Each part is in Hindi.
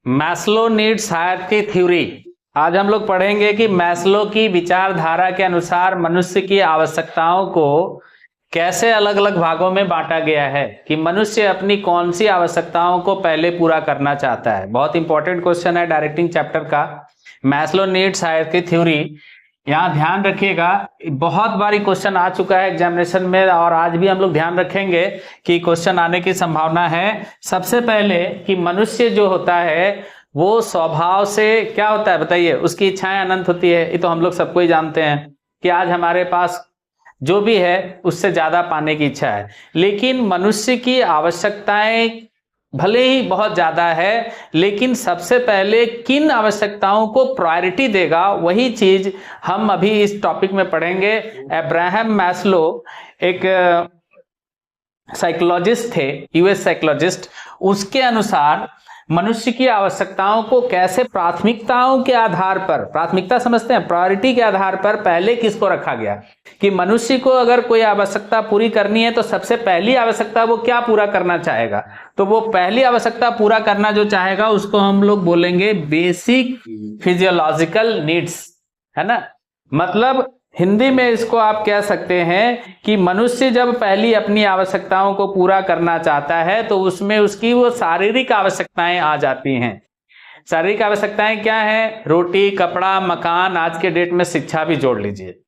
Maslow needs hierarchy theory. आज हम लोग पढ़ेंगे कि मैस्लो की विचारधारा के अनुसार मनुष्य की आवश्यकताओं को कैसे अलग अलग भागों में बांटा गया है कि मनुष्य अपनी कौन सी आवश्यकताओं को पहले पूरा करना चाहता है। बहुत इंपॉर्टेंट क्वेश्चन है डायरेक्टिंग चैप्टर का, मैस्लो नीड्स हायरार्की थ्योरी। यहाँ ध्यान रखिएगा, बहुत बारी क्वेश्चन आ चुका है एग्जामिनेशन में और आज भी हम लोग ध्यान रखेंगे कि क्वेश्चन आने की संभावना है। सबसे पहले कि मनुष्य जो होता है वो स्वभाव से क्या होता है बताइए, उसकी इच्छाएं अनंत होती है। ये तो हम लोग सबको ही जानते हैं कि आज हमारे पास जो भी है उससे ज्यादा पाने की इच्छा है, लेकिन मनुष्य की आवश्यकताएं भले ही बहुत ज्यादा है, लेकिन सबसे पहले किन आवश्यकताओं को प्रायोरिटी देगा वही चीज हम अभी इस टॉपिक में पढ़ेंगे। अब्राहम मैस्लो एक साइकोलॉजिस्ट थे, यूएस साइकोलॉजिस्ट। उसके अनुसार मनुष्य की आवश्यकताओं को कैसे प्राथमिकताओं के आधार पर, प्राथमिकता समझते हैं, प्रायोरिटी के आधार पर पहले किसको रखा गया कि मनुष्य को अगर कोई आवश्यकता पूरी करनी है तो सबसे पहली आवश्यकता वो क्या पूरा करना चाहेगा। तो वो पहली आवश्यकता पूरा करना जो चाहेगा उसको हम लोग बोलेंगे बेसिक फिजियोलॉजिकल नीड्स, है ना। मतलब हिंदी में इसको आप कह सकते हैं कि मनुष्य जब पहली अपनी आवश्यकताओं को पूरा करना चाहता है तो उसमें उसकी वो शारीरिक आवश्यकताएं आ जाती हैं। शारीरिक आवश्यकताएं क्या है? रोटी, कपड़ा, मकान, आज के डेट में शिक्षा भी जोड़ लीजिए,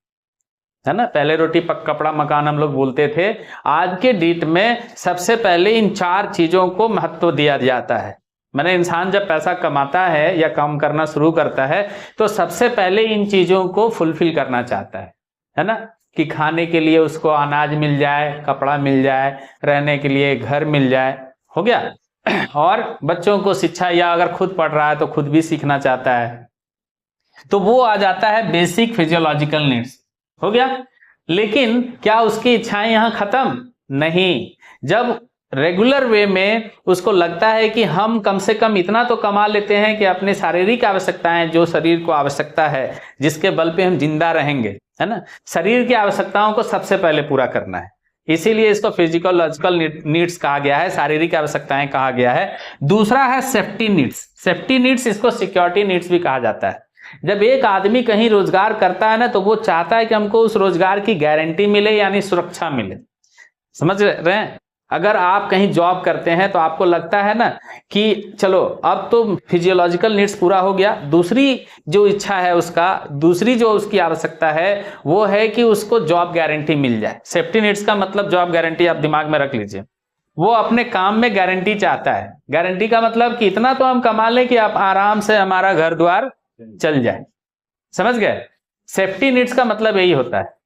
है ना। पहले रोटी कपड़ा मकान हम लोग बोलते थे, आज के डेट में सबसे पहले इन चार चीजों को महत्व दिया जाता है। मैंने इंसान जब पैसा कमाता है या काम करना शुरू करता है तो सबसे पहले इन चीजों को फुलफिल करना चाहता है ना, कि खाने के लिए उसको अनाज मिल जाए, कपड़ा मिल जाए, रहने के लिए घर मिल जाए, हो गया। और बच्चों को शिक्षा, या अगर खुद पढ़ रहा है तो खुद भी सीखना चाहता है, तो वो आ जाता है बेसिक फिजियोलॉजिकल नीड्स, हो गया। लेकिन क्या उसकी इच्छाएं यहां खत्म? नहीं। जब रेगुलर वे में उसको लगता है कि हम कम से कम इतना तो कमा लेते हैं कि अपने शारीरिक आवश्यकताएं, जो शरीर को आवश्यकता है, जिसके बल पे हम जिंदा रहेंगे, है ना, शरीर की आवश्यकताओं को सबसे पहले पूरा करना है। इसीलिए इसको फिजियोलॉजिकल नीड्स कहा गया है, शारीरिक आवश्यकताएं कहा गया है। दूसरा है सेफ्टी नीड्स। सेफ्टी नीड्स, इसको सिक्योरिटी नीड्स भी कहा जाता है। जब एक आदमी कहीं रोजगार करता है ना तो वो चाहता है कि हमको उस रोजगार की गारंटी मिले, यानी सुरक्षा मिले। समझ रहे हैं? अगर आप कहीं जॉब करते हैं तो आपको लगता है ना कि चलो अब तो फिजियोलॉजिकल नीड्स पूरा हो गया, दूसरी जो इच्छा है उसका, दूसरी जो उसकी आवश्यकता है वो है कि उसको जॉब गारंटी मिल जाए। सेफ्टी नीड्स का मतलब जॉब गारंटी, आप दिमाग में रख लीजिए। वो अपने काम में गारंटी चाहता है। गारंटी का मतलब कि इतना तो हम कमा लें कि आप आराम से हमारा घर द्वार चल जाए। समझ गए? सेफ्टी नीड्स का मतलब यही होता है।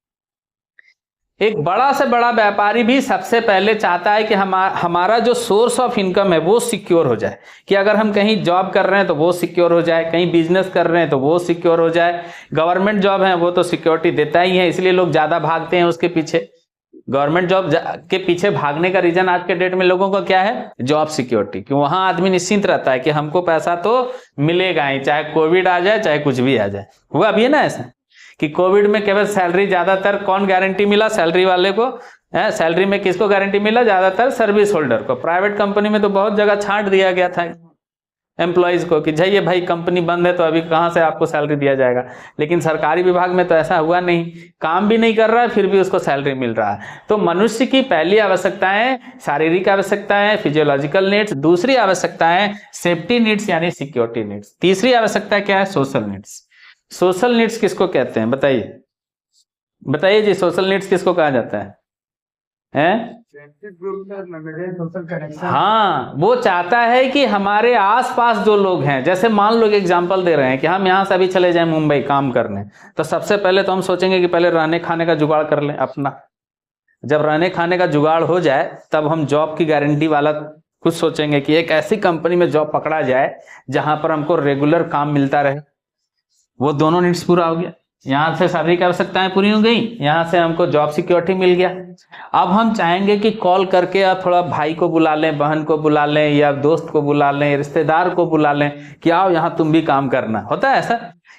एक बड़ा से बड़ा व्यापारी भी सबसे पहले चाहता है कि हमारा जो सोर्स ऑफ इनकम है वो सिक्योर हो जाए, कि अगर हम कहीं जॉब कर रहे हैं तो वो सिक्योर हो जाए, कहीं बिजनेस कर रहे हैं तो वो सिक्योर हो जाए। गवर्नमेंट जॉब है वो तो सिक्योरिटी देता ही है, इसलिए लोग ज्यादा भागते हैं उसके पीछे। गवर्नमेंट जॉब के पीछे भागने का रीजन आज के डेट में लोगों का क्या है? जॉब सिक्योरिटी, कि वहां आदमी निश्चिंत रहता है कि हमको पैसा तो मिलेगा ही, चाहे कोविड आ जाए चाहे कुछ भी आ जाए। हुआ भी है ना ऐसा कि कोविड में केवल सैलरी, ज्यादातर कौन गारंटी मिला? सैलरी वाले को। सैलरी में किसको गारंटी मिला? ज्यादातर सर्विस होल्डर को। प्राइवेट कंपनी में तो बहुत जगह छांट दिया गया था एम्प्लॉयज को कि जाइए भाई, कंपनी बंद है तो अभी कहां से आपको सैलरी दिया जाएगा। लेकिन सरकारी विभाग में तो ऐसा हुआ नहीं, काम भी नहीं कर रहा है फिर भी उसको सैलरी मिल रहा है। तो मनुष्य की पहली आवश्यकताएं शारीरिक आवश्यकताएं, फिजियोलॉजिकल नीड्स। दूसरी आवश्यकताएं सेफ्टी नीड्स यानी सिक्योरिटी नीड्स। तीसरी आवश्यकता क्या है? Social needs. सोशल नीड्स किसको कहते हैं बताइए? बताइए जी, सोशल नीड्स किसको कहा जाता है? हाँ, वो चाहता है कि हमारे आसपास जो लोग हैं, जैसे मान लो एग्जांपल दे रहे हैं कि हम यहाँ से अभी चले जाएं मुंबई काम करने, तो सबसे पहले तो हम सोचेंगे कि पहले रहने खाने का जुगाड़ कर लें अपना। जब रहने खाने का जुगाड़ हो जाए तब हम जॉब की गारंटी वाला कुछ सोचेंगे कि एक ऐसी कंपनी में जॉब पकड़ा जाए जहां पर हमको रेगुलर काम मिलता रहे। वो दोनों नीड्स पूरा हो गया। यहाँ से शारीरिक आवश्यकताएं पूरी हो गई, यहाँ से हमको जॉब सिक्योरिटी मिल गया। अब हम चाहेंगे कि कॉल करके आप थोड़ा भाई को बुला लें, बहन को बुला लें, या दोस्त को बुला लें, रिश्तेदार को बुला लें कि आओ यहाँ तुम भी काम करना। होता है ऐसा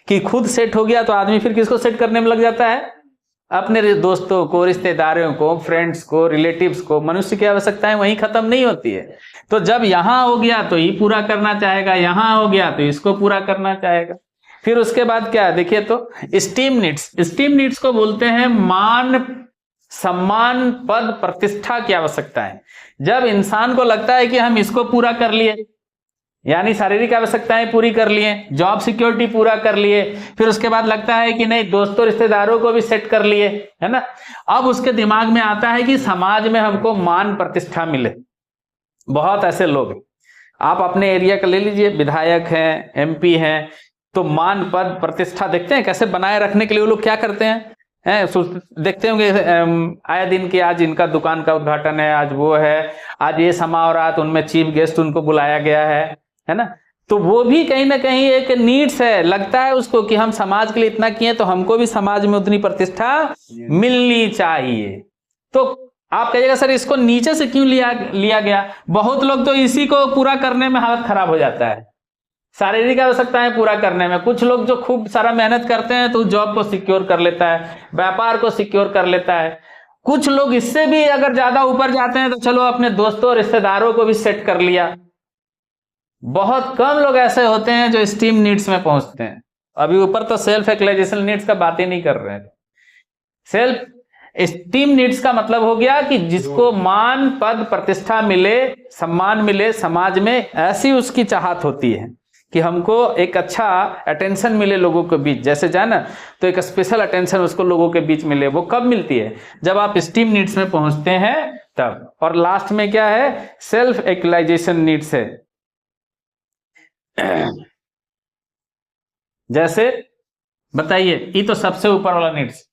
कि खुद सेट हो गया तो आदमी फिर किसको सेट करने में लग जाता है? अपने दोस्तों को, रिश्तेदारों को, फ्रेंड्स को, रिलेटिव्स को। मनुष्य की आवश्यकताएं वहीं खत्म नहीं होती है। तो जब यहां हो गया तो ये पूरा करना चाहेगा, यहां हो गया तो इसको पूरा करना चाहेगा। फिर उसके बाद क्या है देखिए, तो स्टीम नीड्स। स्टीम नीड्स को बोलते हैं मान, सम्मान, पद, प्रतिष्ठा की आवश्यकताएं। जब इंसान को लगता है कि हम इसको पूरा कर लिए, यानी शारीरिक आवश्यकताएं पूरी कर लिए, जॉब सिक्योरिटी पूरा कर लिए, फिर उसके बाद लगता है कि नहीं दोस्तों रिश्तेदारों को भी सेट कर लिए, है ना। अब उसके दिमाग में आता है कि समाज में हमको मान प्रतिष्ठा मिले। बहुत ऐसे लोग हैं, आप अपने एरिया का ले लीजिए, विधायक हैं, एमपी हैं, तो मान पद प्रतिष्ठा देखते हैं कैसे बनाए रखने के लिए वो लोग क्या करते हैं, देखते होंगे आए दिन की, आज इनका दुकान का उद्घाटन है, आज वो है, आज ये समा हो रहा, तो उनमें चीफ गेस्ट उनको बुलाया गया है ना। तो वो भी कहीं ना कहीं एक नीड्स है, लगता है उसको कि हम समाज के लिए इतना किए तो हमको भी समाज में उतनी प्रतिष्ठा मिलनी चाहिए। तो आप कहिएगा सर इसको नीचे से क्यों लिया गया। बहुत लोग तो इसी को पूरा करने में हालत खराब हो जाता है, शारीरिक आवश्यकताएं पूरा करने में। कुछ लोग जो खूब सारा मेहनत करते हैं तो जॉब को सिक्योर कर लेता है, व्यापार को सिक्योर कर लेता है। कुछ लोग इससे भी अगर ज्यादा ऊपर जाते हैं तो चलो अपने दोस्तों रिश्तेदारों को भी सेट कर लिया। बहुत कम लोग ऐसे होते हैं जो स्टीम नीड्स में पहुंचते हैं। अभी ऊपर तो सेल्फ एक्चुअलाइजेशन नीड्स का बात ही नहीं कर रहे हैं। सेल्फ स्टीम नीड्स का मतलब हो गया कि जिसको मान, पद, प्रतिष्ठा मिले, सम्मान मिले समाज में, ऐसी उसकी चाहत होती है कि हमको एक अच्छा अटेंशन मिले लोगों के बीच। जैसे जाए ना तो एक स्पेशल अटेंशन उसको लोगों के बीच मिले। वो कब मिलती है, जब आप स्टीम नीड्स में पहुंचते हैं तब। और लास्ट में क्या है, सेल्फ एक्चुअलाइजेशन नीड्स है। जैसे बताइए, ये तो सबसे ऊपर वाला नीड्स।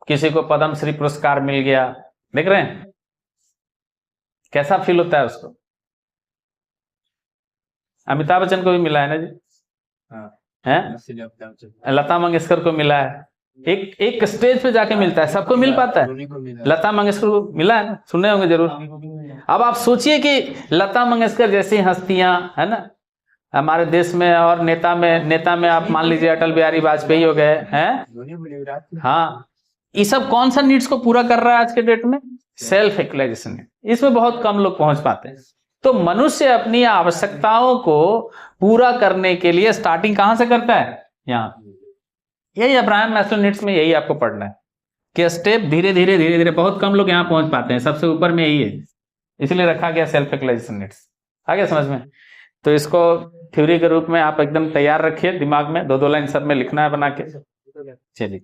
किसी को पद्म श्री पुरस्कार मिल गया, देख रहे हैं कैसा फील होता है उसको। अमिताभ बच्चन को भी मिला है ना जी, है लता मंगेशकर को मिला है। एक स्टेज पे जाके मिलता है, सबको मिल पाता है। लता मंगेशकर को मिला है ना, सुने होंगे जरूर। अब आप सोचिए कि लता मंगेशकर जैसी हस्तियां, है ना, हमारे देश में, और नेता में आप मान लीजिए अटल बिहारी वाजपेयी हो गए हैं। हाँ, ये सब कौन सा नीड्स को पूरा कर रहा है आज के डेट में, सेल्फ एक्चुअलाइजेशन। इसमें बहुत कम लोग पहुंच पाते हैं। तो मनुष्य अपनी आवश्यकताओं को पूरा करने के लिए स्टार्टिंग कहां से करता है, यहाँ। यही अब्राहम मैस्लो नीड्स में यही आपको पढ़ना है कि स्टेप धीरे धीरे बहुत कम लोग यहाँ पहुंच पाते हैं। सबसे ऊपर में यही है, इसलिए रखा गया सेल्फ एक्चुअलाइजेशन नीड्स। आ गया समझ में। तो इसको थ्योरी के रूप में आप एकदम तैयार रखिए दिमाग में, 2-2 लाइन सब में लिखना है बना के। चलिए।